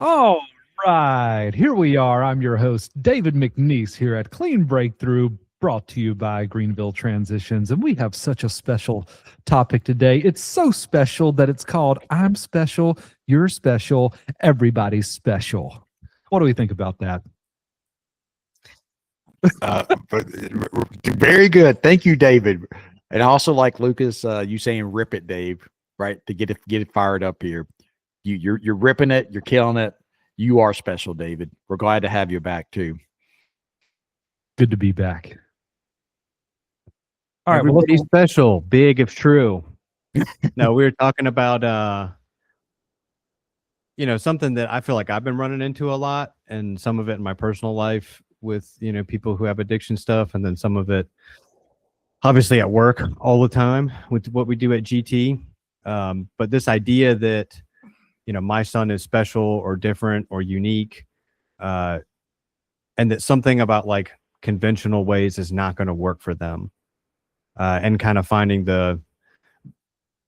All right, here we are. I'm your host, David McNeese, here at Clean Breakthrough, brought to you by Greenville Transitions. And we have such a special topic today. It's so special that it's called I'm Special, You're Special, Everybody's Special. What do we think about that? But very good. Thank you, David. And I also like Lucas, you saying "rip it, Dave," right? To get it fired up here. You're ripping it. You're killing it. You are special, David. We're glad to have you back too. Good to be back. All right, Everybody's special, big if true. No, we were talking about something that I feel like I've been running into a lot, and some of it in my personal life with people who have addiction stuff, and then some of it obviously at work all the time with what we do at GT. But this idea that my son is special or different or unique, and that something about like conventional ways is not going to work for them, and kind of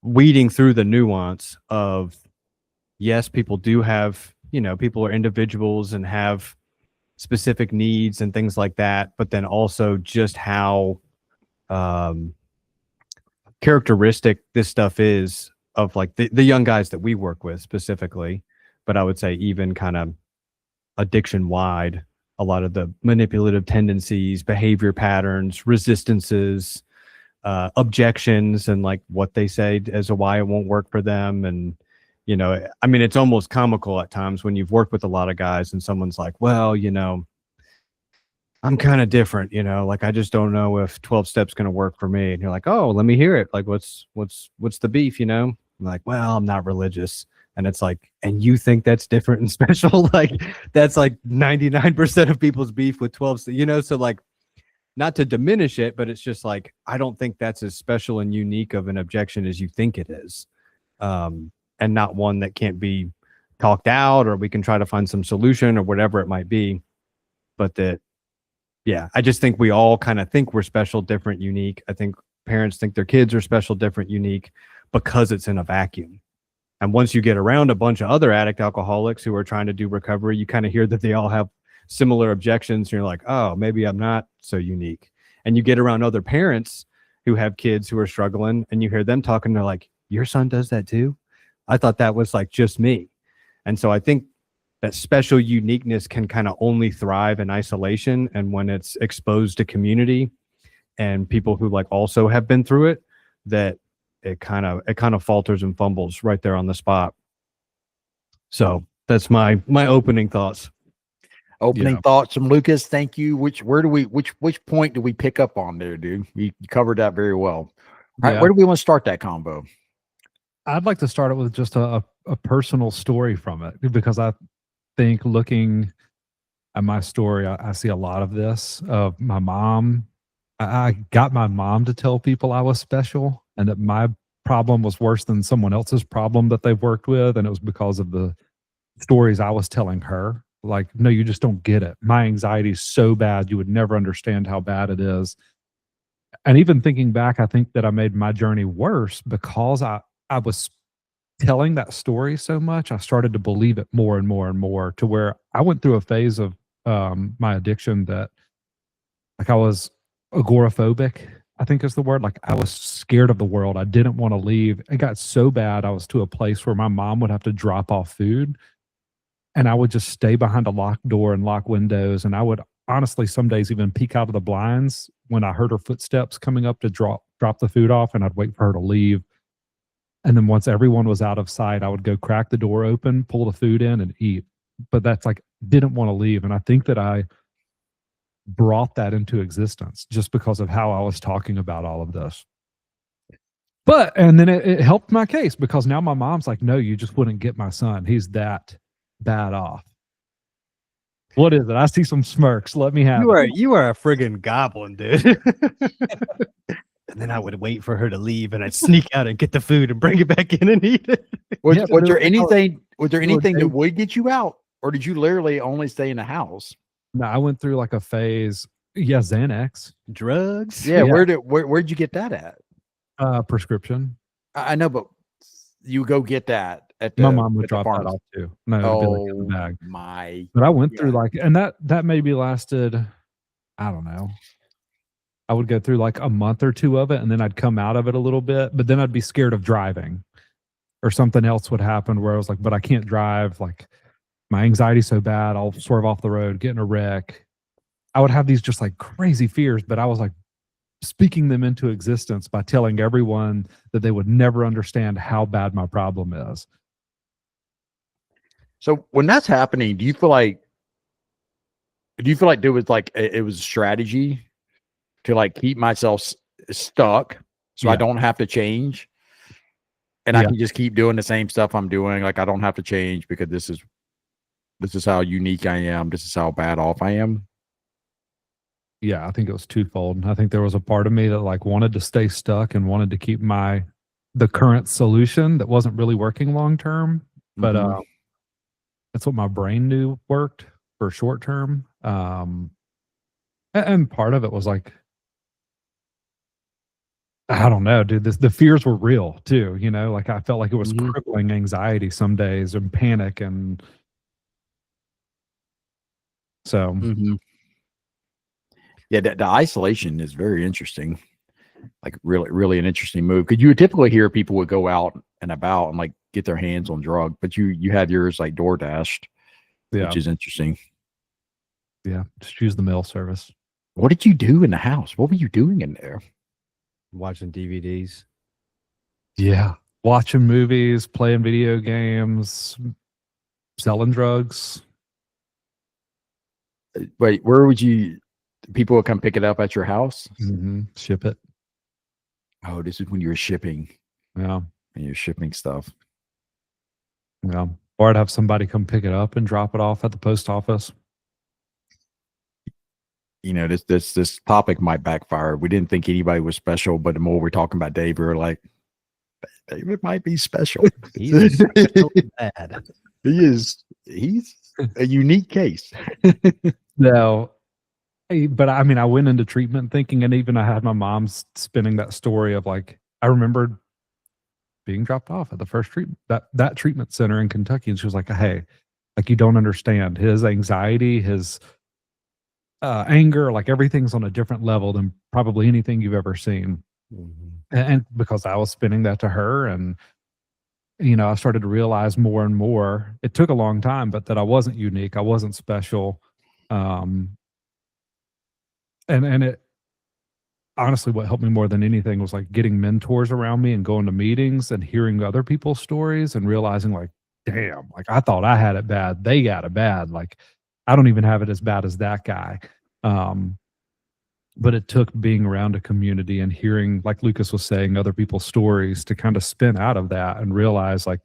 weeding through the nuance of, yes, people do have, people are individuals and have specific needs and things like that, but then also just how characteristic this stuff is of like the young guys that we work with specifically, but I would say even kind of addiction wide, a lot of the manipulative tendencies, behavior patterns, resistances, objections, and like what they say as to why it won't work for them. And I mean, it's almost comical at times when you've worked with a lot of guys and someone's like, well, I'm kind of different, like I just don't know if 12 steps going to work for me. And you're like, oh, let me hear it. Like, what's the beef? I'm like, well, I'm not religious. And it's like, and you think that's different and special? Like, that's like 99% of people's beef with 12, so like, not to diminish it, but it's just like, I don't think that's as special and unique of an objection as you think it is. And not one that can't be talked out, or we can try to find some solution or whatever it might be. But that, yeah, I just think we all kind of think we're special, different, unique. I think parents think their kids are special, different, unique because it's in a vacuum. And once you get around a bunch of other addict alcoholics who are trying to do recovery, you kind of hear that they all have similar objections. And you're like, oh, maybe I'm not so unique. And you get around other parents who have kids who are struggling, and you hear them talking. They're like, your son does that too? I thought that was like just me. And so I think that special uniqueness can kind of only thrive in isolation. And when it's exposed to community and people who like also have been through it, that it kind of falters and fumbles right there on the spot. So that's my opening thoughts. Opening thoughts from Lucas. Thank you. Which point do we pick up on there, dude? You covered that very well. All right, where do we want to start that combo? I'd like to start it with just a personal story from it, because I think looking at my story, I see a lot of this of my mom. I got my mom to tell people I was special and that my problem was worse than someone else's problem that they've worked with. And it was because of the stories I was telling her. Like, no, you just don't get it. My anxiety is so bad, you would never understand how bad it is. And even thinking back, I think that I made my journey worse because I was telling that story so much. I started to believe it more and more and more, to where I went through a phase of my addiction that, like, I was agoraphobic, I think is the word. Like, I was scared of the world. I didn't want to leave. It got so bad, I was to a place where my mom would have to drop off food, and I would just stay behind a locked door and lock windows. And I would honestly some days even peek out of the blinds when I heard her footsteps coming up to drop the food off, and I'd wait for her to leave. And then once everyone was out of sight, I would go crack the door open, pull the food in, and eat. But that's like, didn't want to leave. And I think that I brought that into existence just because of how I was talking about all of this. And then it helped my case, because now my mom's like, no, you just wouldn't get my son. He's that bad off. What is it? I see some smirks. Let me have it. You are a friggin' goblin, dude. And then I would wait for her to leave, and I'd sneak out and get the food and bring it back in and eat it. Was there anything that would get you out, or did you literally only stay in the house? No, I went through like a phase. Yeah, Xanax, drugs. Yeah, where'd you get that at? Prescription. I know, but you go get that, at My the mom would at the drop that farms? off too. No, it'd be like in the Oh bag. my But I went through god. like, and that maybe lasted, I don't know. I would go through like a month or two of it, and then I'd come out of it a little bit, but then I'd be scared of driving, or something else would happen where I was like, but I can't drive. Like my anxiety's so bad, I'll swerve off the road, get in a wreck. I would have these just like crazy fears, but I was like speaking them into existence by telling everyone that they would never understand how bad my problem is. So when that's happening, do you feel like there was like it was a strategy to like keep myself stuck so I Yeah. don't have to change and I Yeah. can just keep doing the same stuff I'm doing? Like I don't have to change because this is how unique I am. This is how bad off I am. Yeah. I think it was twofold. I think there was a part of me that like wanted to stay stuck and wanted to keep the current solution that wasn't really working long term. But Mhm. that's what my brain knew worked for short term. And part of it was like, I don't know, dude. The fears were real too. Like I felt like it was Mhm. crippling anxiety some days and panic, and so Mhm. Yeah, the isolation is very interesting. Like really, really an interesting move. Because you would typically hear people would go out and about and like get their hands on drug, but you have yours like door dashed, yeah, which is interesting. yeah. Just use the mail service. What did you do in the house? What were you doing in there? Watching DVDs. Yeah, watching movies, playing video games, selling drugs. Wait, where would you? People would come pick it up at your house. Ship it. Oh, this is when you were shipping Yeah, and you're shipping stuff. yeah. Or I'd have somebody come pick it up and drop it off at the post office. This topic might backfire. We didn't think anybody was special, but the more we're talking about Dave, we're like, David might be special. He's so bad. He's a unique case. No, but I mean, I went into treatment thinking, and even I had my mom spinning that story of like, I remembered being dropped off at the first treatment, that treatment center in Kentucky, and she was like, "Hey, like you don't understand his anxiety, his anger, like everything's on a different level than probably anything you've ever seen." And because I was spinning that to her, and I started to realize more and more. It took a long time, but that I wasn't unique, I wasn't special, um, and it honestly, what helped me more than anything was like getting mentors around me and going to meetings and hearing other people's stories and realizing like, damn, like I thought I had it bad. They got it bad. Like I don't even have it as bad as that guy. Um, but it took being around a community and hearing, like Lucas was saying, other people's stories to kind of spin out of that and realize like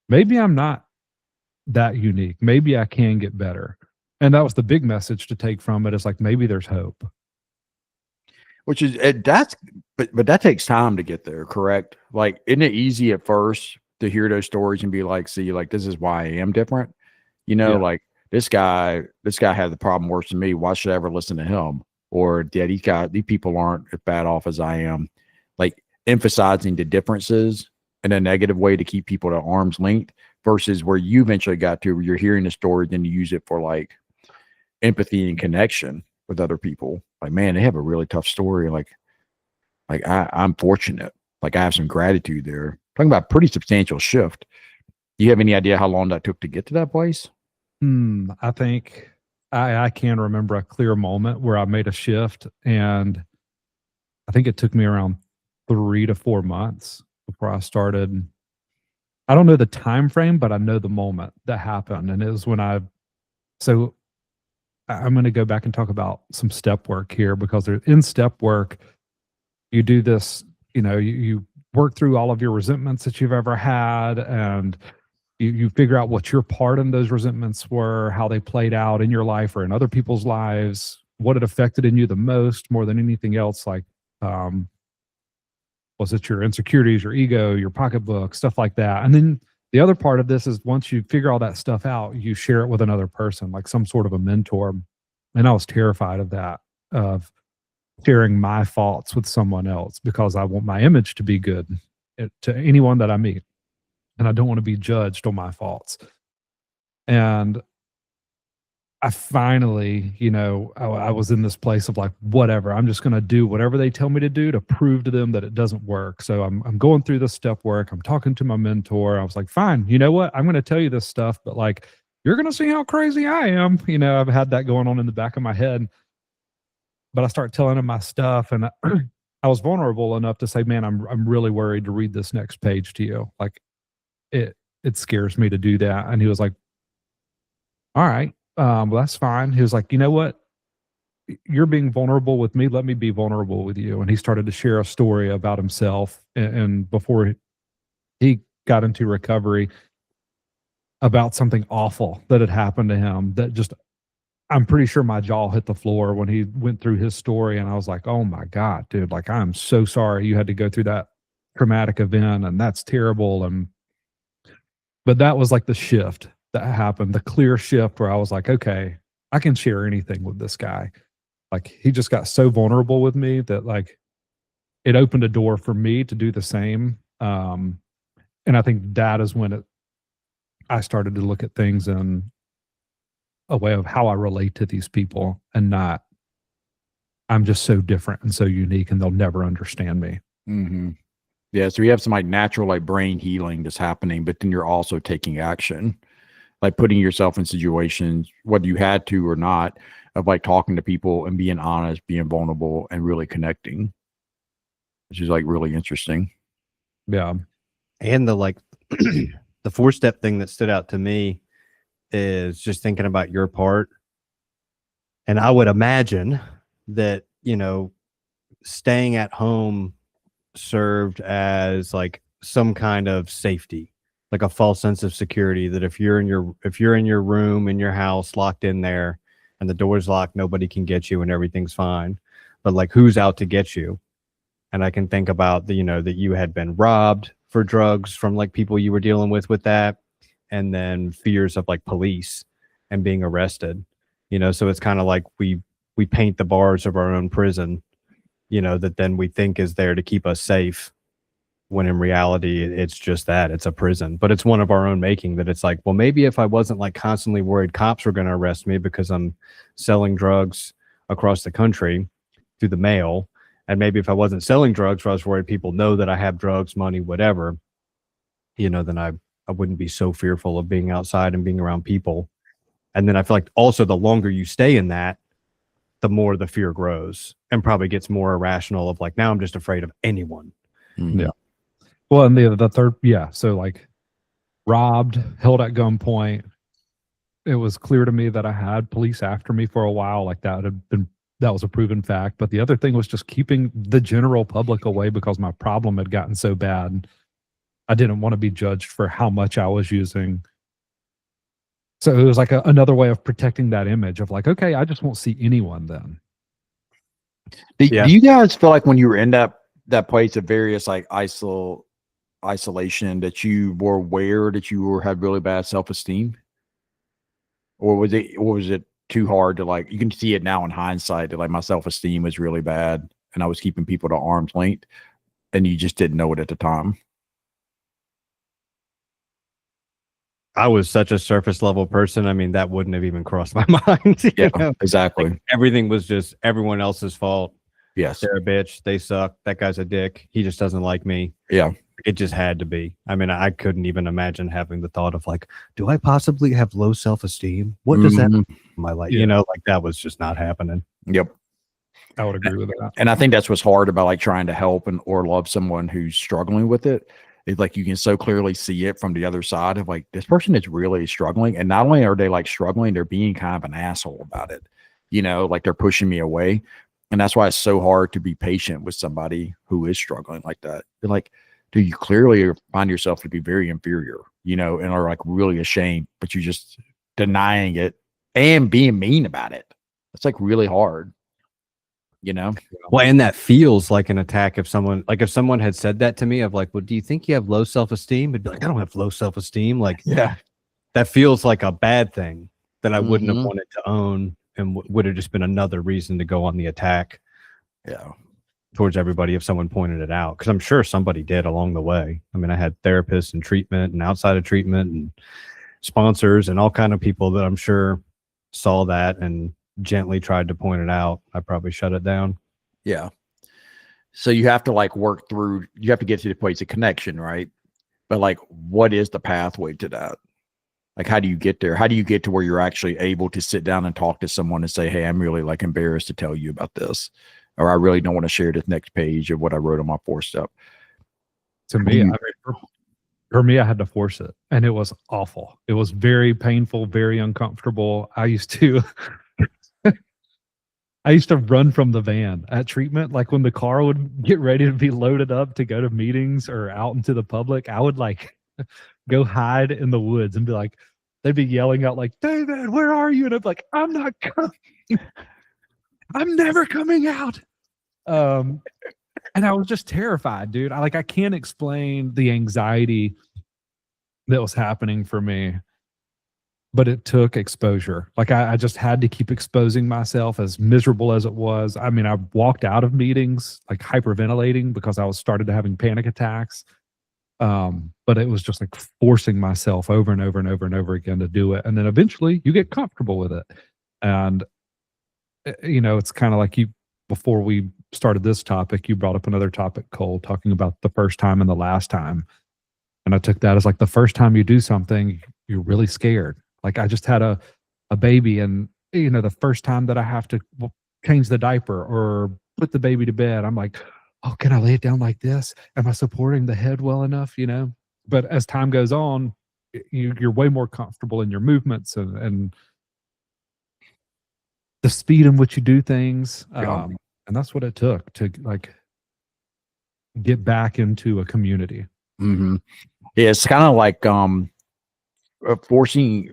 maybe I'm not that unique. Maybe I can get better. And that was the big message to take from it, is like maybe there's hope. Which is that's but that takes time to get there, correct? Like, isn't it easy at first to hear those stories and be like, see, like this is why I am different? Yeah. Like this guy had the problem worse than me. Why should I ever listen to him? Or yeah, these people aren't as bad off as I am. Like emphasizing the differences in a negative way to keep people at arm's length versus where you eventually got to, where you're hearing the story, then you use it for like empathy and connection with other people. Like, man, they have a really tough story. Like I'm fortunate. Like I have some gratitude there. Talking about pretty substantial shift. Do you have any idea how long that took to get to that place? I think I can remember a clear moment where I made a shift, and I think it took me around 3 to 4 months before I started. I don't know the time frame, but I know the moment that happened, and it was when so I'm going to go back and talk about some step work here, because in step work, you do this, you work through all of your resentments that you've ever had, and you figure out what your part in those resentments were, how they played out in your life or in other people's lives, what it affected in you the most, more than anything else. Like, was it your insecurities, your ego, your pocketbook, stuff like that? And then the other part of this is, once you figure all that stuff out, you share it with another person, like some sort of a mentor. And I was terrified of that, of sharing my faults with someone else, because I want my image to be good to anyone that I meet. and I don't want to be judged on my faults. And I finally, I was in this place of like, whatever, I'm just going to do whatever they tell me to do to prove to them that it doesn't work. So I'm going through this step work. I'm talking to my mentor. I was like, fine, you know what? I'm going to tell you this stuff, but like, you're going to see how crazy I am. I've had that going on in the back of my head, but I start telling him my stuff, and I was vulnerable enough to say, man, I'm really worried to read this next page to you. Like it scares me to do that. And he was like, all right. Well, that's fine. He was like, you know what? You're being vulnerable with me. Let me be vulnerable with you. And he started to share a story about himself. And before he got into recovery, about something awful that had happened to him that just, I'm pretty sure my jaw hit the floor when he went through his story. And I was like, oh my God, dude, like, I'm so sorry you had to go through that traumatic event, and that's terrible. But that was like the shift that happened, the clear shift where I was like, okay, I can share anything with this guy. Like, he just got so vulnerable with me that like it opened a door for me to do the same. And I think that is when I started to look at things in a way of how I relate to these people, and not, I'm just so different and so unique and they'll never understand me. Mm-hmm. Yeah. So you have some like natural like brain healing that's happening, but then you're also taking action, like putting yourself in situations, whether you had to or not, of like talking to people and being honest, being vulnerable, and really connecting, which is like really interesting. Yeah. And the like the 4-step thing that stood out to me is just thinking about your part. And I would imagine that, staying at home served as like some kind of safety, like a false sense of security, that if you're in your room in your house locked in there and the door's locked, nobody can get you and everything's fine. But like, who's out to get you? And I can think about that you had been robbed for drugs from like people you were dealing with that, and then fears of like police and being arrested. So it's kind of like we paint the bars of our own prison, that then we think is there to keep us safe, when in reality it's just that, it's a prison. But it's one of our own making, that it's like, well, maybe if I wasn't like constantly worried cops were going to arrest me because I'm selling drugs across the country through the mail, and maybe if I wasn't selling drugs, where I was worried people know that I have drugs, money, whatever, then I wouldn't be so fearful of being outside and being around people. And then I feel like also the longer you stay in that, the more the fear grows and probably gets more irrational, of like, now I'm just afraid of anyone. Mm-hmm. Yeah. Well, and the third, yeah. So like, robbed, held at gunpoint. It was clear to me that I had police after me for a while. Like that was a proven fact. But the other thing was just keeping the general public away, because my problem had gotten so bad. I didn't want to be judged for how much I was using. So it was like another way of protecting that image of like, okay, I just won't see anyone then. Do you guys feel like when you were in that place of various like isolation, that you were aware that you had really bad self-esteem? Or was it too hard to, like, you can see it now in hindsight that like my self-esteem was really bad and I was keeping people to arm's length, and you just didn't know it at the time? I was such a surface level person. I mean, that wouldn't have even crossed my mind. Yeah, exactly. Like, everything was just everyone else's fault. Yes. They're a bitch. They suck. That guy's a dick. He just doesn't like me. Yeah. It just had to be. I mean, I couldn't even imagine having the thought of like, do I possibly have low self-esteem? What does that mean in my life? Yeah. Like that was just not happening. Yep. I would agree with that. And I think that's what's hard about like trying to help or love someone who's struggling with it. It's like you can so clearly see it from the other side of like, this person is really struggling. And not only are they like struggling, they're being kind of an asshole about it. Like they're pushing me away. And that's why it's so hard to be patient with somebody who is struggling like that. They're like, dude, you clearly find yourself to be very inferior, and are like really ashamed, but you're just denying it and being mean about it. It's like really hard. Well, and that feels like an attack. If someone had said that to me, of like, well, do you think you have low self-esteem? I'd be like, I don't have low self-esteem. Like, yeah, that feels like a bad thing that I wouldn't have wanted to own, and would have just been another reason to go on the attack. Yeah. towards everybody if someone pointed it out, because I'm sure somebody did along the way. I mean, I had therapists and treatment and outside of treatment and sponsors and all kind of people that I'm sure saw that and gently tried to point it out. I probably shut it down. Yeah. So you have to like work through, you have to get to the place of connection, right? But like, what is the pathway to that? Like, how do you get there? How do you get to where you're actually able to sit down and talk to someone and say, hey, I'm really like embarrassed to tell you about this, or I really don't want to share this next page of what I wrote on my 4-step. To me, I mean, for me, I had to force it, and it was awful. It was very painful, very uncomfortable. I used to run from the van at treatment. Like when the car would get ready to be loaded up to go to meetings or out into the public, I would like go hide in the woods and be like, they'd be yelling out like, David, where are you? And I'd be like, I'm not coming. I'm never coming out. And I was just terrified, dude. I can't explain the anxiety that was happening for me, but it took exposure. Like I just had to keep exposing myself, as miserable as it was. I mean, I walked out of meetings like hyperventilating because I was started having panic attacks. But it was just like forcing myself over and over and over and over again to do it. And then eventually you get comfortable with it. And, you know, it's kind of like before we started this topic, you brought up another topic, Cole, talking about the first time and the last time. And I took that as like the first time you do something, you're really scared. Like I just had a baby, and, you know, the first time that I have to change the diaper or put the baby to bed, I'm like, oh, can I lay it down like this? Am I supporting the head well enough? You know, but as time goes on, you're way more comfortable in your movements and the speed in which you do things. Yeah. And that's what it took to like get back into a community. Mm-hmm. Yeah, it's kind of like forcing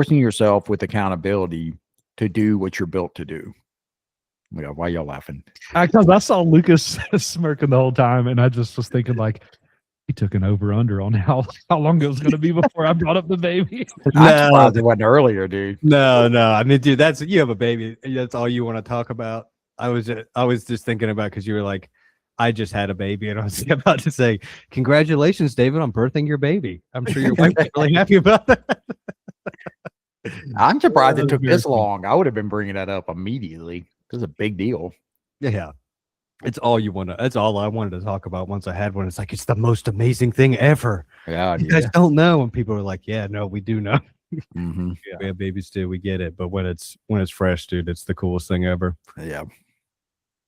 yourself with accountability to do what you're built to do. Yeah, why y'all laughing? Because I saw Lucas smirking the whole time, and I just was thinking like, he took an over/under on how long it was going to be before I brought up the baby. I'm surprised it wasn't earlier, dude. No. I mean, dude, you have a baby. That's all you want to talk about. I was just thinking about, because you were like, I just had a baby, and I was about to say, congratulations, David, on birthing your baby. I'm sure your wife is really happy about that. I'm surprised it took this long. I would have been bringing that up immediately. It's a big deal. Yeah. That's all I wanted to talk about once I had one. It's like, it's the most amazing thing ever. Yeah. You guys don't know. And people are like, yeah, no, we do know. Mm-hmm. Yeah. We have babies too. We get it. But when it's fresh, dude, it's the coolest thing ever. Yeah.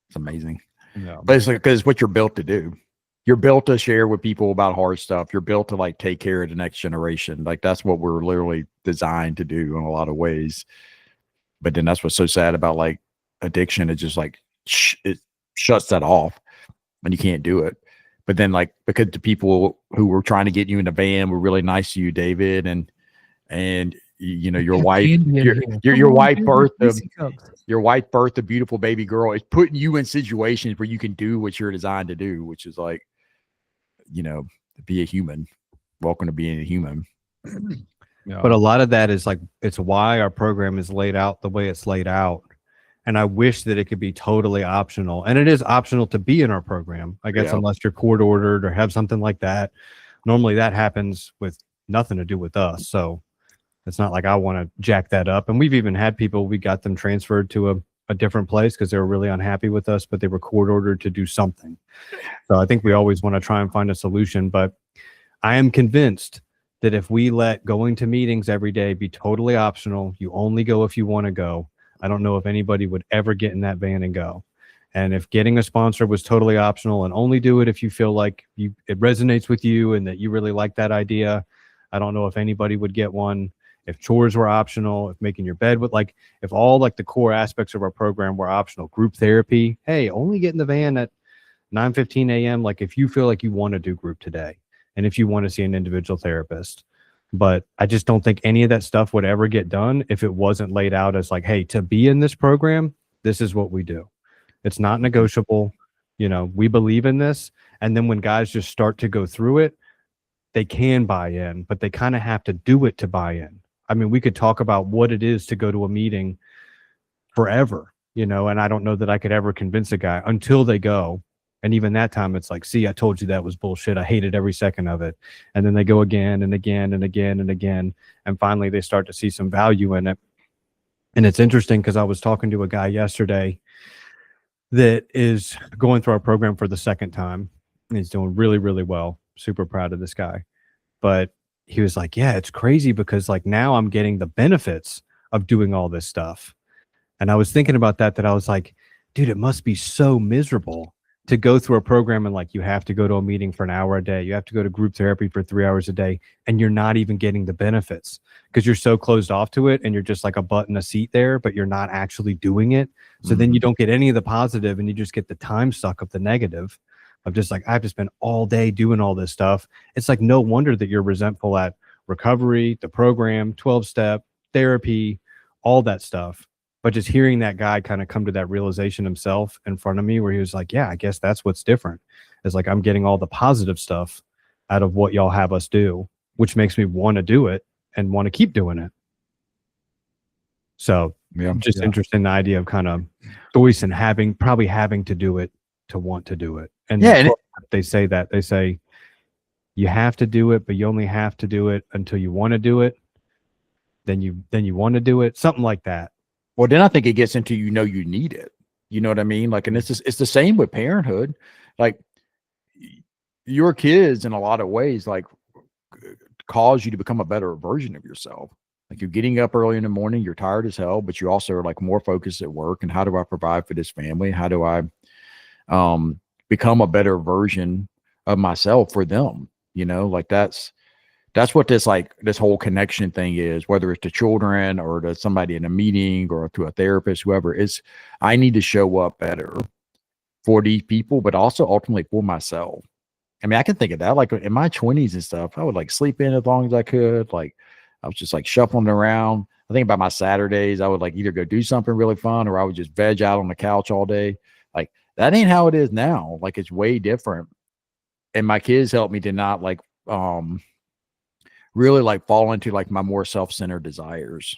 It's amazing. Yeah. But it's like, because what you're built to do. You're built to share with people about hard stuff. You're built to like take care of the next generation. Like that's what we're literally designed to do in a lot of ways. But then that's what's so sad about like addiction. It's just like it shuts that off and you can't do it. But then like, because the people who were trying to get you in the van were really nice to you, David, and you know, your wife birthed a beautiful baby girl. It's putting you in situations where you can do what you're designed to do, which is like, you know, be a human. Welcome to being a human. Yeah. But a lot of that is like, it's why our program is laid out the way it's laid out. And I wish that it could be totally optional. And it is optional to be in our program, I guess, unless you're court ordered or have something like that. Normally that happens with nothing to do with us. So it's not like I want to jack that up. And we've even had people, we got them transferred to a different place because they were really unhappy with us, but they were court ordered to do something. So I think we always want to try and find a solution. But I am convinced that if we let going to meetings every day be totally optional, you only go if you want to go, I don't know if anybody would ever get in that van and go. And if getting a sponsor was totally optional and only do it if you feel like it resonates with you and that you really like that idea, I don't know if anybody would get one. If chores were optional, if making your bed if all like the core aspects of our program were optional, group therapy, hey, only get in the van at 9:15 a.m. Like if you feel like you want to do group today and if you want to see an individual therapist. But I just don't think any of that stuff would ever get done if it wasn't laid out as like, hey, to be in this program, this is what we do. It's not negotiable. You know, we believe in this. And then when guys just start to go through it, they can buy in, but they kind of have to do it to buy in. I mean, we could talk about what it is to go to a meeting forever. you know, and I don't know that I could ever convince a guy until they go. And even that time, it's like, see, I told you that was bullshit. I hated every second of it. And then they go again and again and again and again. And finally, they start to see some value in it. And it's interesting because I was talking to a guy yesterday that is going through our program for the second time. And he's doing really, really well. Super proud of this guy. But he was like, yeah, it's crazy because like now I'm getting the benefits of doing all this stuff. And I was thinking about that I was like, dude, it must be so miserable to go through a program and like you have to go to a meeting for an hour a day. You have to go to group therapy for 3 hours a day, and you're not even getting the benefits because you're so closed off to it and you're just like a butt in a seat there, but you're not actually doing it. So then you don't get any of the positive and you just get the time suck of the negative of just like, I have to spend all day doing all this stuff. It's like, no wonder that you're resentful at recovery, the program, 12-step, therapy, all that stuff. But just hearing that guy kind of come to that realization himself in front of me where he was like, yeah, I guess that's what's different. Is like, I'm getting all the positive stuff out of what y'all have us do, which makes me want to do it and want to keep doing it. So just interesting, the idea of kind of choice and probably having to do it to want to do it. And they say you have to do it, but you only have to do it until you want to do it. Then you want to do it, something like that. Well, then I think it gets into, you need it. You know what I mean? Like, and it's the same with parenthood. Like, your kids in a lot of ways, like, cause you to become a better version of yourself. Like, you're getting up early in the morning, you're tired as hell, but you also are like more focused at work. And how do I provide for this family? How do I become a better version of myself for them? You know, like that's what this whole connection thing is, whether it's to children or to somebody in a meeting or to a therapist, whoever. Is I need to show up better for these people, but also ultimately for myself. I mean, I can think of that, like in my 20s and stuff, I would like sleep in as long as I could. Like, I was just like shuffling around. I think about my Saturdays, I would like either go do something really fun or I would just veg out on the couch all day. Like, that ain't how it is now. Like, it's way different. And my kids helped me to not like, really like fall into like my more self-centered desires,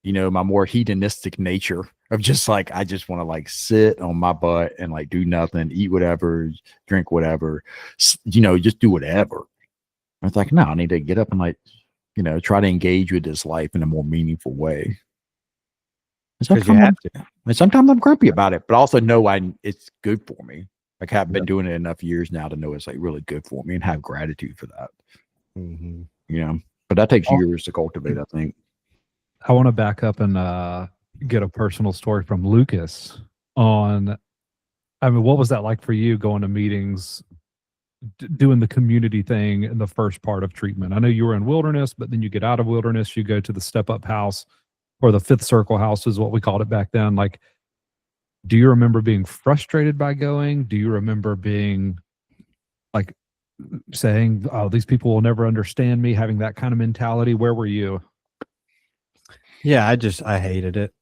you know, my more hedonistic nature of just like, I just want to like sit on my butt and like do nothing, eat whatever, drink whatever, you know, just do whatever. I was like, no, I need to get up and like, you know, try to engage with this life in a more meaningful way. And sometimes I'm grumpy about it, but also know it's good for me. Like, I've been doing it enough years now to know it's like really good for me and have gratitude for that. Mm-hmm. You know, but that takes years to cultivate, I think. I want to back up and get a personal story from Lucas on, I mean, what was that like for you going to meetings, doing the community thing in the first part of treatment? I know you were in Wilderness, but then you get out of Wilderness, you go to the Step Up House, or the Fifth Circle House is what we called it back then. Like, do you remember being frustrated by going? Do you remember being like saying, oh, these people will never understand me, having that kind of mentality? Where were you? Yeah, I hated it.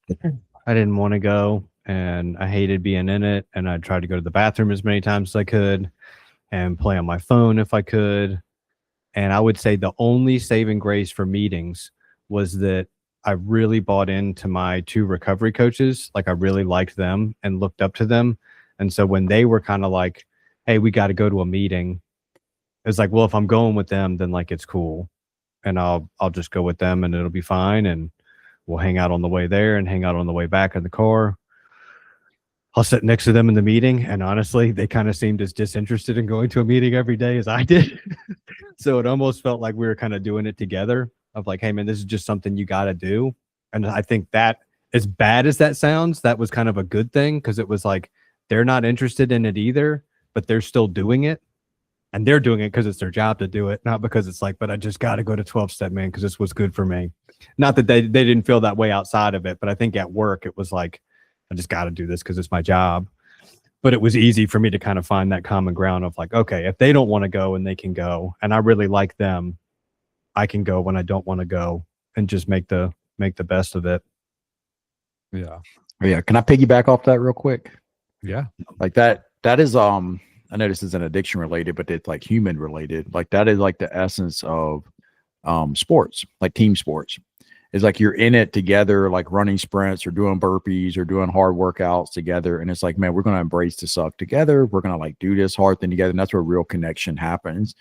I didn't want to go, and I hated being in it. And I tried to go to the bathroom as many times as I could and play on my phone if I could. And I would say the only saving grace for meetings was that I really bought into my 2 recovery coaches. Like, I really liked them and looked up to them. And so when they were kind of like, hey, we got to go to a meeting, it's like, well, if I'm going with them, then like, it's cool. And I'll just go with them and it'll be fine. And we'll hang out on the way there and hang out on the way back in the car. I'll sit next to them in the meeting. And honestly, they kind of seemed as disinterested in going to a meeting every day as I did. So it almost felt like we were kind of doing it together of like, hey man, this is just something you got to do. And I think that, as bad as that sounds, that was kind of a good thing. Cause it was like, they're not interested in it either, but they're still doing it. And they're doing it because it's their job to do it, not because it's like, but I just got to go to 12-step, man, because this was good for me. Not that they didn't feel that way outside of it, but I think at work, it was like, I just got to do this because it's my job. But it was easy for me to kind of find that common ground of like, okay, if they don't want to go and they can go, and I really like them, I can go when I don't want to go and just make the best of it. Yeah. Yeah. Can I piggyback off that real quick? Yeah. Like that is, I know this isn't addiction related, but it's like human related. Like, that is like the essence of sports, like team sports. It's like you're in it together, like running sprints or doing burpees or doing hard workouts together. And it's like, man, we're going to embrace the suck together. We're going to like do this hard thing together. And that's where real connection happens.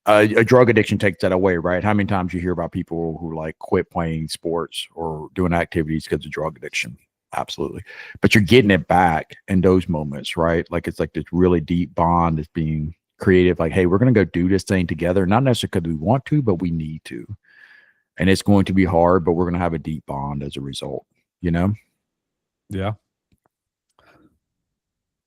A drug addiction takes that away, right? How many times you hear about people who like quit playing sports or doing activities because of drug addiction? Absolutely. But you're getting it back in those moments, right? Like it's like this really deep bond that's being created. Like, hey, we're going to go do this thing together, not necessarily because we want to, but we need to. And it's going to be hard, but we're going to have a deep bond as a result, you know? Yeah.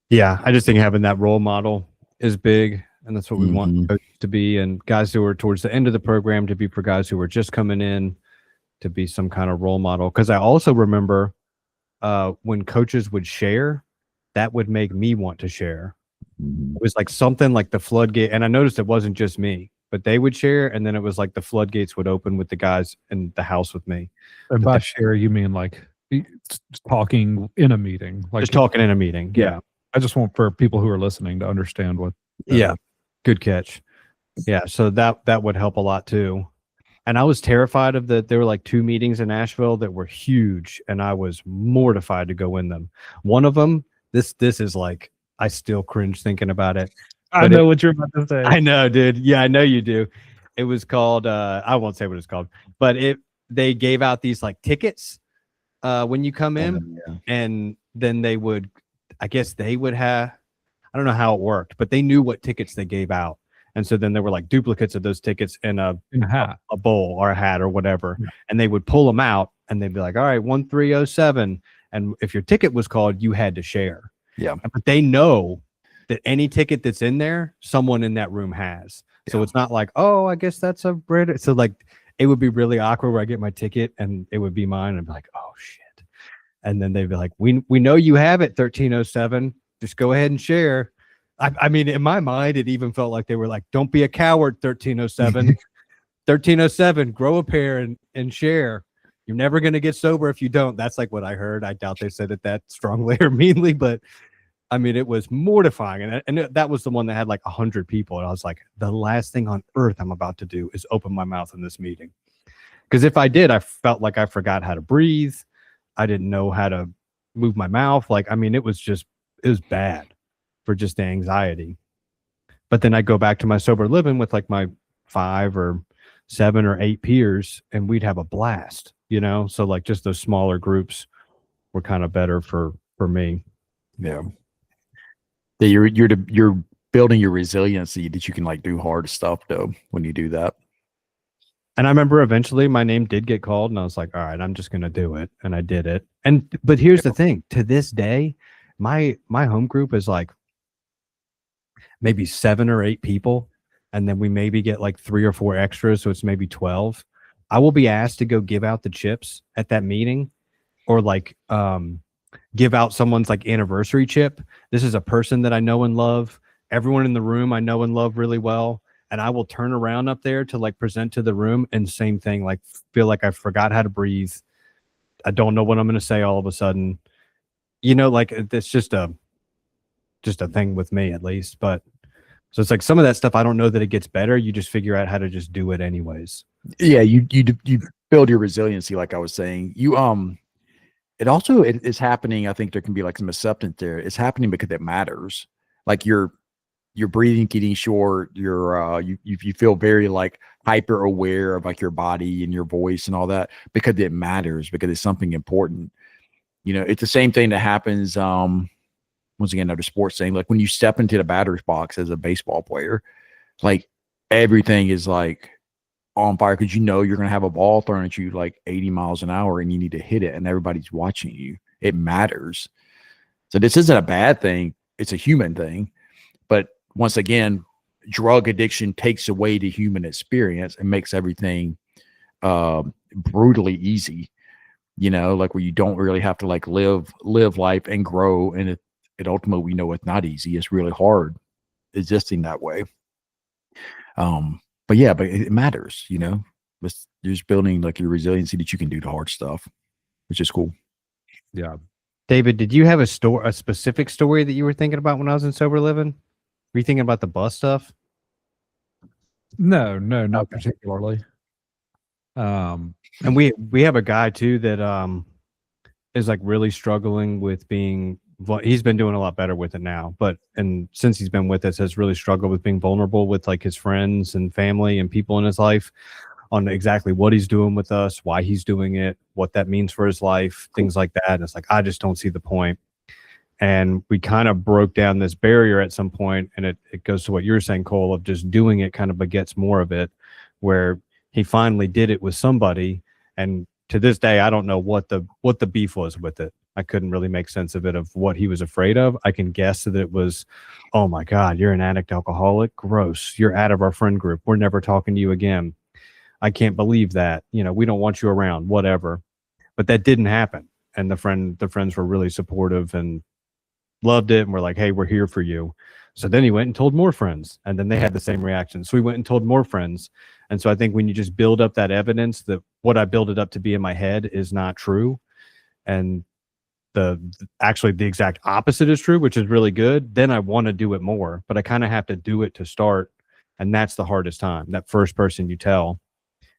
Yeah. I just think having that role model is big. And that's what we want Mhm. coaches to be. And guys who are towards the end of the program to be for guys who are just coming in to be some kind of role model. Because I also remember when coaches would share, that would make me want to share. Mhm. It was like something like the floodgate. And I noticed it wasn't just me, but they would share. And then it was like the floodgates would open with the guys in the house with me. And But by that- share, you mean like talking in a meeting, like Just talking in a meeting. Yeah. I just want for people who are listening to understand what. that Yeah. is. Good catch. Yeah. So that would help a lot too. And I was terrified of there were like 2 meetings in Nashville that were huge, and I was mortified to go in them. One of them, this is like, I still cringe thinking about it. I But know what you're about to say. I know, dude. Yeah, I know you do. It was called I won't say what it's called, but they gave out these like tickets when you come in, Yeah. and then they would, I guess they would have, I don't know how it worked, but they knew what tickets they gave out. And so then there were like duplicates of those tickets in a hat. a bowl or a hat or whatever. Yeah. And they would pull them out and they'd be like, all right, 1307. And if your ticket was called, you had to share. Yeah. But they know that any ticket that's in there, someone in that room has. So Yeah. it's not like, oh, I guess that's a bread. So like it would be really awkward where I get my ticket and it would be mine. And I'd be like, oh shit. And then they'd be like, we know you have it, 1307. Just go ahead and share. I mean, in my mind, it even felt like they were like, don't be a coward, 1307. 1307, grow a pair and share. You're never going to get sober if you don't. That's like what I heard. I doubt they said it that strongly or meanly, but I mean, it was mortifying. And that was the one that had like 100 people. And I was like, the last thing on earth I'm about to do is open my mouth in this meeting. Because if I did, I felt like I forgot how to breathe. I didn't know how to move my mouth. Like, I mean, it was bad for just the anxiety. But then I go back to my sober living with like my 5 or 7 or 8 peers, and we'd have a blast, you know? So like just those smaller groups were kind of better for me. Yeah. Yeah, you're building your resiliency that you can like do hard stuff though when you do that. And I remember eventually my name did get called, and I was like, all right, I'm just gonna do it. And I did it. But here's the thing, to this day, my home group is like maybe 7 or 8 people, and then we maybe get like 3 or 4 extras, so it's maybe 12. I will be asked to go give out the chips at that meeting, or like give out someone's like anniversary chip. This is a person that I know and love. Everyone in the room I know and love really well, and I will turn around up there to like present to the room, and same thing, like feel like I forgot how to breathe. I don't know what I'm going to say all of a sudden. You know, like it's just a thing with me at least. But so it's like some of that stuff, I don't know that it gets better. You just figure out how to just do it anyways. Yeah, you build your resiliency, like I was saying. It also is happening. I think there can be like some acceptance there. It's happening because it matters. Like your breathing getting short. You feel very like hyper aware of like your body and your voice and all that because it matters, because it's something important. You know, it's the same thing that happens. Once again, another sports thing. Like when you step into the batter's box as a baseball player, like everything is like on fire because you know you're going to have a ball thrown at you like 80 miles an hour and you need to hit it, and everybody's watching you. It matters. So this isn't a bad thing. It's a human thing. But once again, drug addiction takes away the human experience and makes everything brutally easy. You know, like where you don't really have to like live life and grow. And it ultimately, we know it's not easy. It's really hard existing that way. But yeah, but it matters, you know. You're just building like your resiliency that you can do the hard stuff, which is cool. Yeah. David, did you have a specific story that you were thinking about when I was in sober living? Were you thinking about the bus stuff? No, not particularly. And we have a guy too that is like really struggling with being, well, he's been doing a lot better with it now, but and since he's been with us has really struggled with being vulnerable with like his friends and family and people in his life on exactly what he's doing with us, why he's doing it, what that means for his life, things like that. And it's like, I just don't see the point. And we kind of broke down this barrier at some point, and it goes to what you're saying, Cole, of just doing it kind of begets more of it, where he finally did it with somebody. And to this day, I don't know what the beef was with it. I couldn't really make sense of it, of what he was afraid of. I can guess that it was, oh my God, you're an addict alcoholic. Gross. You're out of our friend group. We're never talking to you again. I can't believe that. You know, we don't want you around, whatever. But that didn't happen. And the friends were really supportive and loved it, and we're like, hey, we're here for you. So then he went and told more friends, and then they had the same reaction. So we went and told more friends. And so I think when you just build up that evidence that what I build it up to be in my head is not true, and actually the exact opposite is true, which is really good, then I want to do it more. But I kind of have to do it to start, and that's the hardest time, that first person you tell.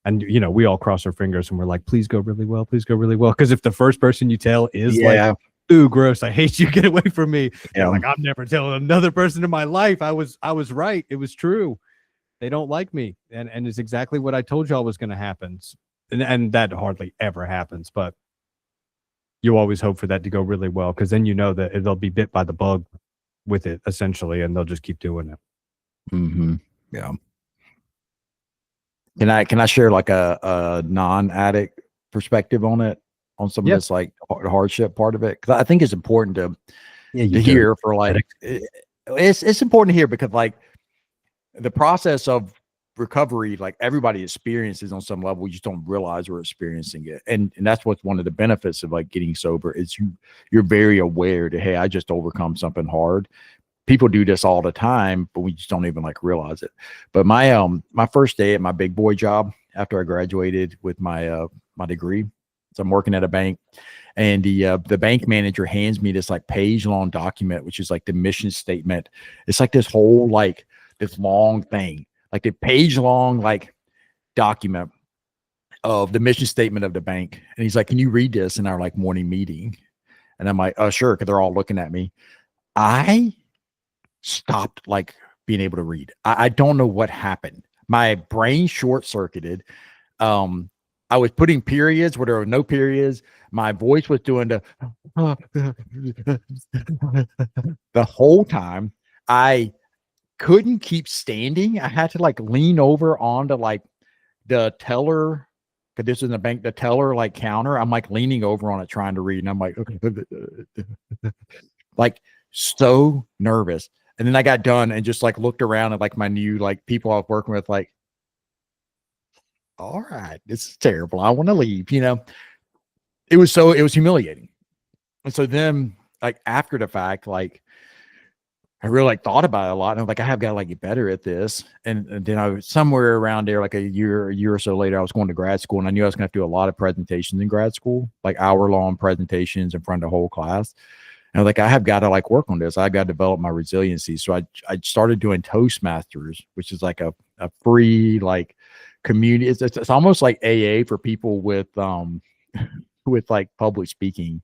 And you know, we all cross our fingers and we're like, please go really well, please go really well. Because if the first person you tell is like, ooh, gross, I hate you, get away from me, yeah, like, I'm never telling another person in my life. I was right, it was true, they don't like me, and it's exactly what I told y'all was going to happen. And that hardly ever happens, but you always hope for that to go really well, because then you know that they'll be bit by the bug with it essentially, and they'll just keep doing it. Mm-hmm. Yeah. Can I share like a non-addict perspective on it, on some of this like hardship part of it? Because I think it's important to hear for like it's important to hear, because like the process of recovery, like everybody experiences on some level, we just don't realize we're experiencing it. And that's what's one of the benefits of like getting sober, is you're very aware that, hey, I just overcome something hard. People do this all the time, but we just don't even like realize it. But my first day at my big boy job after I graduated with my my degree, so I'm working at a bank, and the bank manager hands me this like page-long document, which is like the mission statement. It's like this whole like this long thing, like the page-long like document of the mission statement of the bank. And he's like, "Can you read this in our like morning meeting?" And I'm like, "Oh, sure," because they're all looking at me. I stopped like being able to read. I don't know what happened. My brain short-circuited. I was putting periods where there were no periods. My voice was doing the whole time. I couldn't keep standing. I had to like lean over onto like the teller, because this is in the bank, the teller like counter. I'm like leaning over on it trying to read, and I'm like like so nervous. And then I got done and just like looked around at like my new like people I was working with, like, all right, this is terrible, I want to leave, you know. It was humiliating. And so then like after the fact, like I really like thought about it a lot, and I'm like, I have got to like get better at this. And then I was somewhere around there, like a year or so later, I was going to grad school, and I knew I was gonna have to do a lot of presentations in grad school, like hour-long presentations in front of the whole class. And I was like, I have got to like work on this. I got to develop my resiliency. So I started doing Toastmasters, which is like a free like community. It's almost like AA for people with like public speaking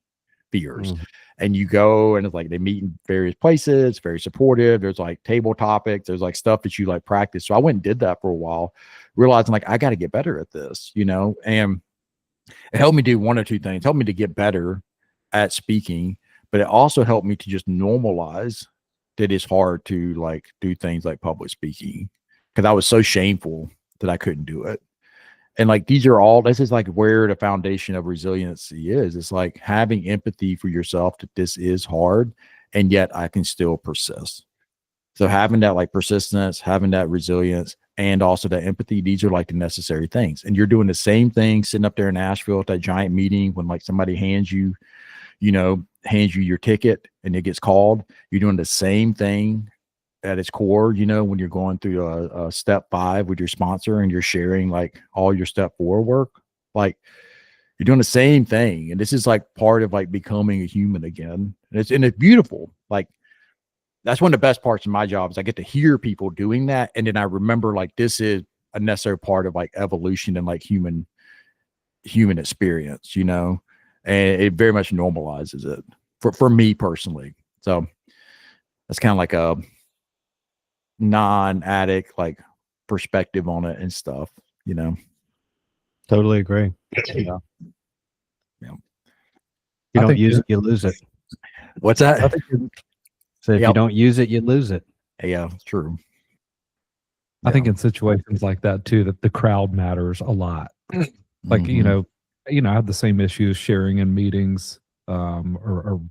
fears. And you go, and it's like they meet in various places, very supportive. There's like table topics, there's like stuff that you like practice. So I went and did that for a while, realizing like I got to get better at this, you know. And it helped me do one or two things. It helped me to get better at speaking, but it also helped me to just normalize that it's hard to like do things like public speaking, because I was so shameful that I couldn't do it. And like this is like where the foundation of resiliency is. It's like having empathy for yourself, that this is hard, and yet I can still persist. So having that like persistence, having that resilience, and also that empathy, these are like the necessary things. And you're doing the same thing sitting up there in Nashville at that giant meeting when like somebody hands you your ticket and it gets called. You're doing the same thing at its core, you know, when you're going through a step 5 with your sponsor and you're sharing like all your step 4 work, like you're doing the same thing. And this is like part of like becoming a human again. And it's beautiful. Like that's one of the best parts of my job, is I get to hear people doing that. And then I remember like this is a necessary part of like evolution and like human human experience, and it very much normalizes it for me personally. So that's kind of like a non-addict like perspective on it and stuff. Totally agree. Yeah. You I don't think use you- it, you lose it. What's I that? think So if you Yep. don't use it, you lose it. Yeah, true. I think Yeah. in situations like that too, that the crowd matters a lot. Like, Mhm. I have the same issues sharing in meetings, or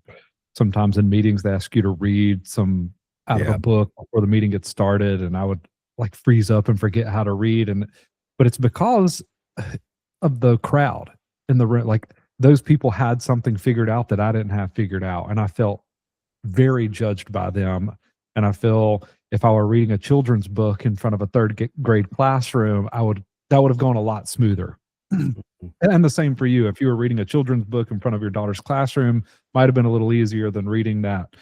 sometimes in meetings they ask you to read some out of Yeah. a book before the meeting gets started, and I would like freeze up and forget how to read, but it's because of the crowd in the room. Like those people had something figured out that I didn't have figured out, and I felt very judged by them. And I feel if I were reading a children's book in front of a third grade classroom, that would have gone a lot smoother. And the same for you. If you were reading a children's book in front of your daughter's classroom, might have been a little easier than reading that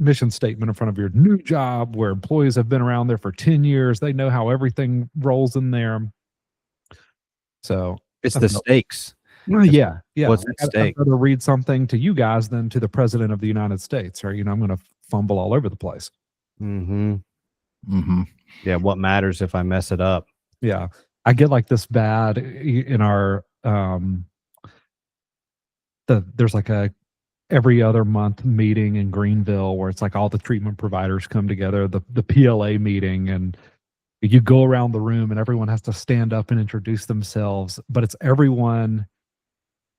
mission statement in front of your new job where employees have been around there for 10 years. They know how everything rolls in there. So It's I the felt- stakes. yeah. What's at I'd stake? rather read something to you guys than to the president of the United States, or, I'm going to fumble all over the place. Mm-hmm. Mm-hmm. Yeah, what matters if I mess it up? Yeah. I get like this bad in our, there's like a every other month meeting in Greenville where it's like all the treatment providers come together, the PLA meeting, and you go around the room and everyone has to stand up and introduce themselves, but it's everyone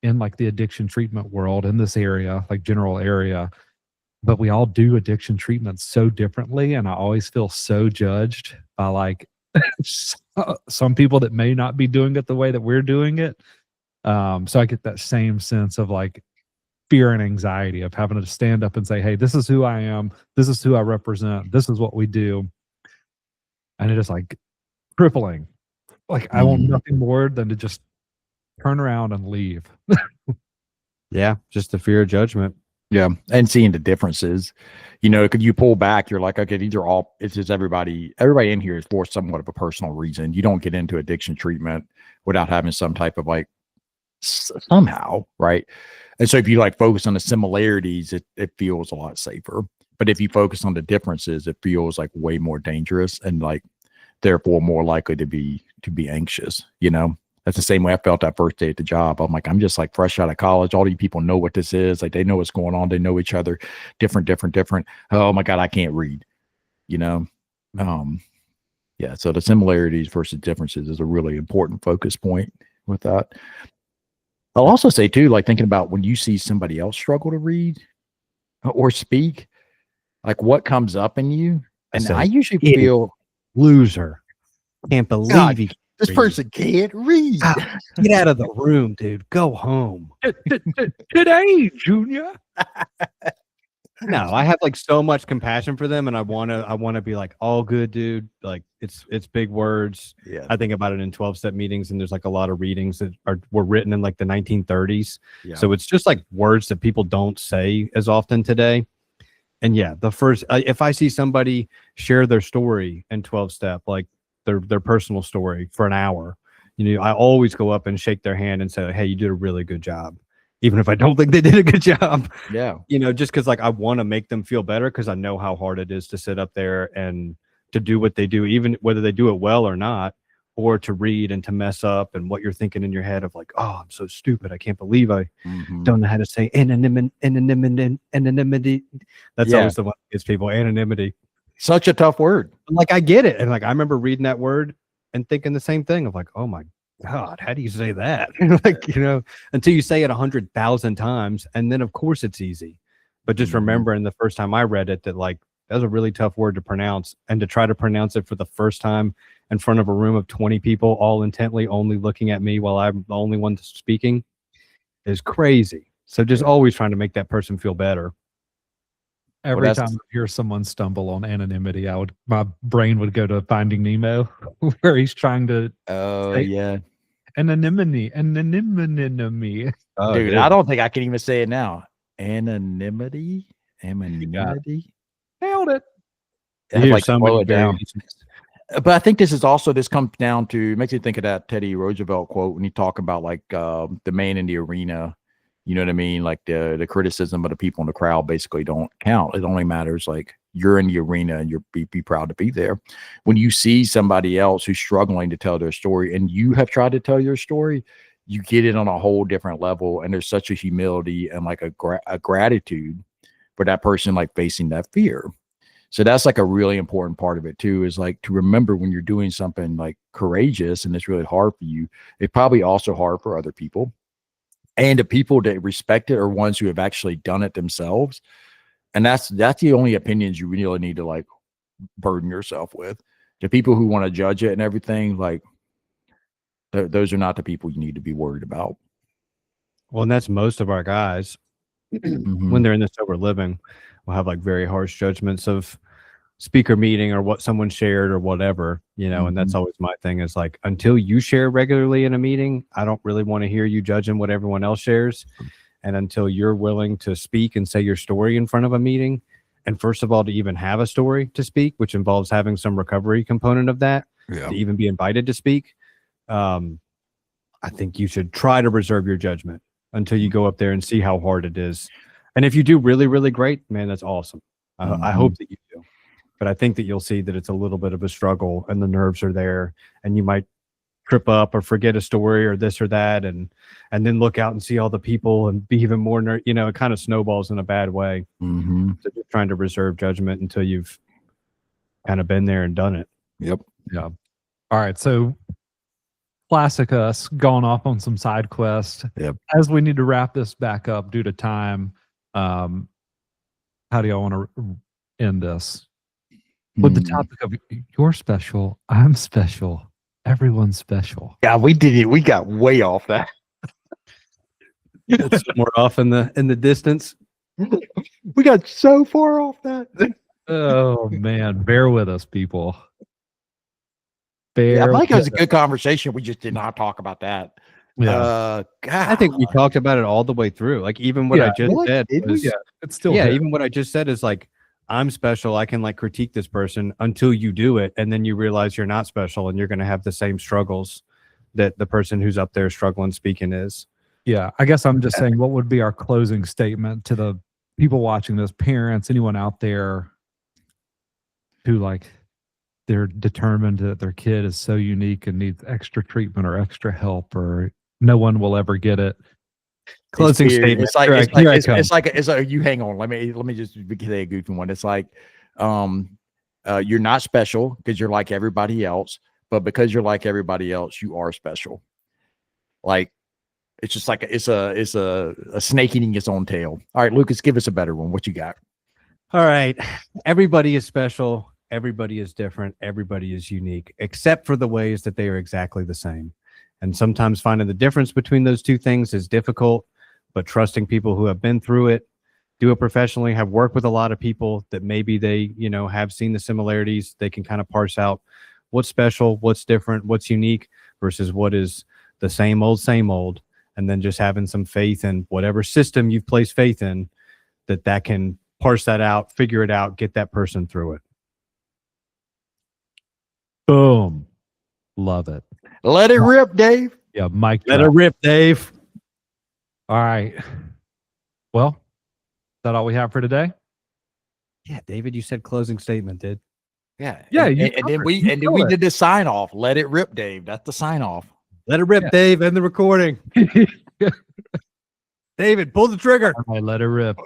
in like the addiction treatment world in this area, like general area, but we all do addiction treatment so differently. And I always feel so judged by like some people that may not be doing it the way that we're doing it. So I get that same sense of like fear and anxiety of having to stand up and say, hey, this is who I am. This is who I represent. This is what we do. And it is like crippling. Like I want nothing more than to just turn around and leave. Yeah, just the fear of judgment. Yeah, and seeing the differences, because you pull back, you're like, okay, these are all. It's just everybody in here is for somewhat of a personal reason. You don't get into addiction treatment without having some type of like somehow, right? And so if you like focus on the similarities, it feels a lot safer. But if you focus on the differences, it feels like way more dangerous and like therefore more likely to be anxious. That's the same way I felt that first day at the job. I'm like, I'm just like fresh out of college. All these people know what this is. Like they know what's going on. They know each other. Different. Oh my God, I can't read. Yeah. So the similarities versus differences is a really important focus point with that. I'll also say too, like thinking about when you see somebody else struggle to read or speak, like what comes up in you. And I usually feel loser. Can't believe God, he this person can't read. Get out of the room, dude. Go home. Today, Junior. No, I have like so much compassion for them, and I wanna be like, all good, dude. Like it's big words. Yeah. I think about it in 12-step meetings, and there's like a lot of readings that were written in like the 1930s. Yeah. So it's just like words that people don't say as often today. And yeah, the first if I see somebody share their story in 12-step, like their personal story for an hour, I always go up and shake their hand and say, hey, you did a really good job. Even if I don't think they did a good job. Yeah. Just because like I want to make them feel better because I know how hard it is to sit up there and to do what they do, even whether they do it well or not, or to read and to mess up and what you're thinking in your head of like, oh, I'm so stupid. I can't believe I don't know how to say anonymity. That's always the one that gets people, anonymity. Such a tough word. Like I get it. And like I remember reading that word and thinking the same thing of like, oh my God, how do you say that? Like, until you say it 100,000 times, and then of course it's easy. But just remembering the first time I read it, that like that was a really tough word to pronounce, and to try to pronounce it for the first time in front of a room of 20 people, all intently only looking at me while I'm the only one speaking, is crazy. So just always trying to make that person feel better. Every time I hear someone stumble on anonymity, my brain would go to Finding Nemo, where he's trying to. Oh yeah. Anonymity. Oh, dude, I don't think I can even say it now. Anonymity. Nailed it. I like slow it down. but I think this comes down to, makes me think of that Teddy Roosevelt quote when he talk about like the man in the arena. You know what I mean? Like the criticism of the people in the crowd basically don't count. It only matters like you're in the arena and you're be proud to be there. When you see somebody else who's struggling to tell their story and you have tried to tell your story, you get it on a whole different level. And there's such a humility and like a gratitude for that person, like facing that fear. So that's like a really important part of it too, is like to remember when you're doing something like courageous and it's really hard for you, it's probably also hard for other people. And the people that respect it are ones who have actually done it themselves. And that's the only opinions you really need to like burden yourself with. The people who want to judge it and everything, like those are not the people you need to be worried about. Well, and that's most of our guys when they're in the sober living will have like very harsh judgments of speaker meeting or what someone shared or whatever, you know, and that's always my thing is like, until you share regularly in a meeting, I don't really want to hear you judging what everyone else shares. And until you're willing to speak and say your story in front of a meeting, and first of all, to even have a story to speak, which involves having some recovery component of that, to even be invited to speak, I think you should try to reserve your judgment until you go up there and see how hard it is. And if you do really, really great, man, that's awesome. I hope that you do. But I think that you'll see that it's a little bit of a struggle and the nerves are there and you might trip up or forget a story or this or that. And then look out and see all the people and be even more, you know, it kind of snowballs in a bad way. So just trying to reserve judgment until you've kind of been there and done it. Yeah. All right. So classic us going off on some side quest. As we need to wrap this back up due to time, how do y'all want to end this? With the topic of you're special, I'm special, everyone's special. Yeah, we did it. We got way off that. It's more off in the distance. We got so far off that. Oh man, bear with us, people. I think it was a good conversation. We just did not talk about that. God. I think we talked about it all the way through. Like even what I just said was, it's still even what I just said is like, I'm special. I can like critique this person until you do it. And then you realize you're not special and you're going to have the same struggles that the person who's up there struggling speaking is. Yeah. I guess I'm just saying, what would be our closing statement to the people watching this, parents, anyone out there who like, they're determined that their kid is so unique and needs extra treatment or extra help, or no one will ever get it. Closing statement. It's like you hang on. Let me just say a goofy one. It's like, you're not special because you're like everybody else, but because you're like everybody else, you are special. Like, it's just like it's a snake eating its own tail. All right, Lucas, give us a better one. What you got? All right, everybody is special. Everybody is different. Everybody is unique, except for the ways that they are exactly the same. And sometimes finding the difference between those two things is difficult. But trusting people who have been through it, do it professionally, have worked with a lot of people that maybe they, you know, have seen the similarities. They can kind of parse out what's special, what's different, what's unique versus what is the same old, and then just having some faith in whatever system you've placed faith in, that can parse that out, figure it out, get that person through it. Boom. Love it. Let it rip, Dave. Yeah, Mike. Let it rip, Dave. All right. Well, is that all we have for today? Yeah, David, you said closing statement, dude. Yeah. And then we did the sign off. Let it rip, Dave. That's the sign off. Let it rip, Dave. End the recording. David, pull the trigger. All right, let it rip.